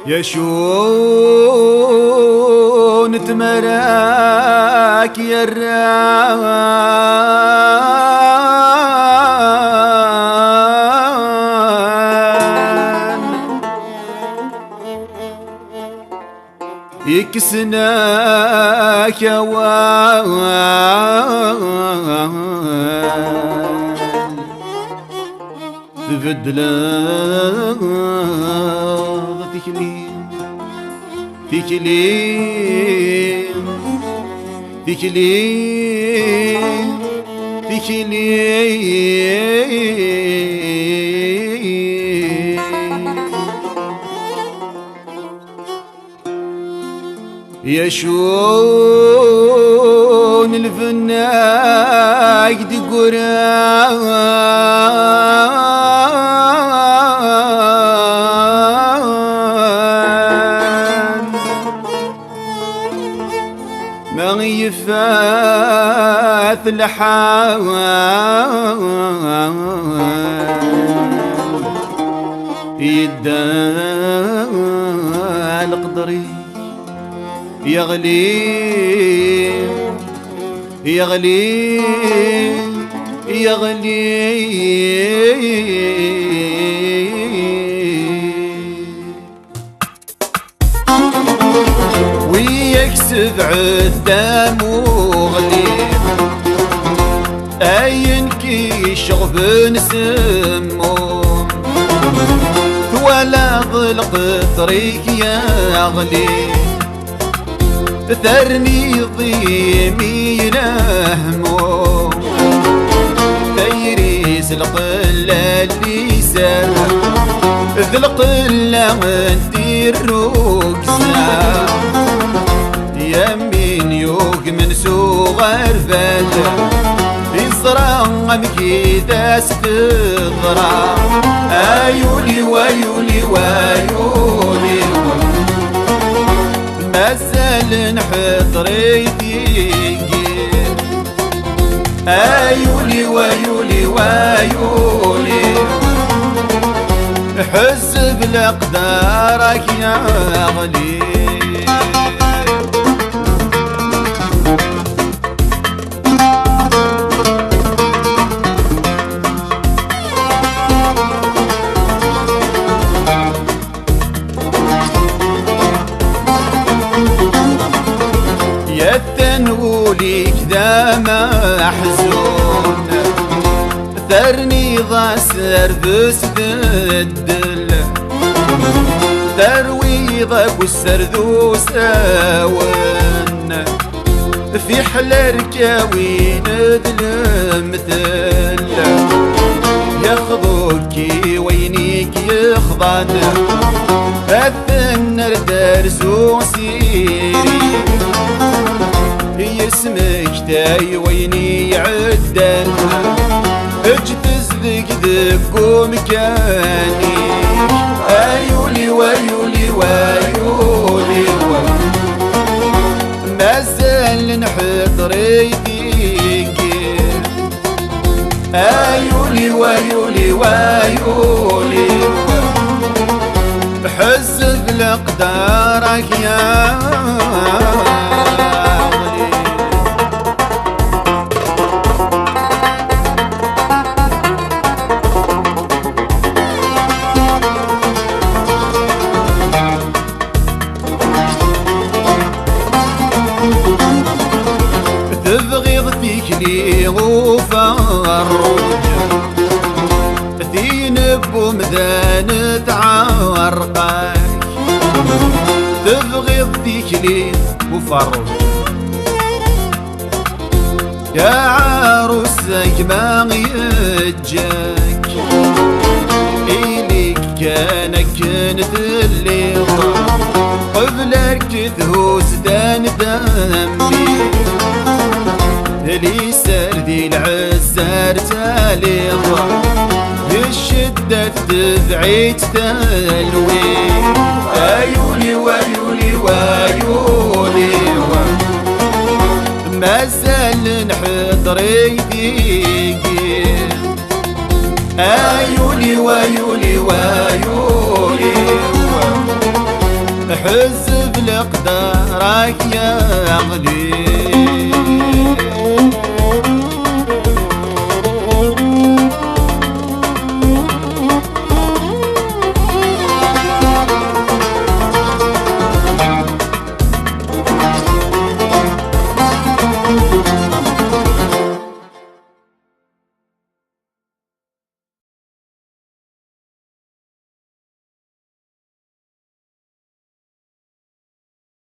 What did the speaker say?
يا شون تمراك يا الران يكسناك يا وان تبدل تكليم تكليم تكليم تكليم يا شون الفناك دي قران ما يفاث الحال يدال قدري يغلي يغلي يغلي ويكسب عدام وغلي أين كي شغب نسمو ولا ضلق طريق يغلي ثرني ضيمي لهمو تيريز القلة اللي سر ذي القلة ندير ركزة يمين يوق من صغر فاتر يصرع مكيدة سكضرع أيولي ويولي ويولي مازال نحضري ديكير أيولي ويولي ويولي حزب لقدارك يا غلي يتنولي كذا محزون ثرني ضاسر بس بالدل ترويضك والسردو ساون في حلا ركاوين المثل ياخذوكي وينيك يخضن الثنر درسو سيري اسمك تاي ويني عدن اجتز ذك ذك مكاني ايولي ويولي ويولي مازال نحضري ديكي ايولي ويولي ويولي حزب لقدارك يا تبغيض فيكني وفرج ثينب ومدان تعرقك تبغيض فيكني وفرج يا عروسك ما يجاك إليك كان كنت اللي قبلك تهوس دان دمي لي سردي العزار تالي الشدة تذعيت تلوي أيولي ويولي ويولي مازال نحضري ديكي أيولي ويولي ويولي أقدارك يا غدير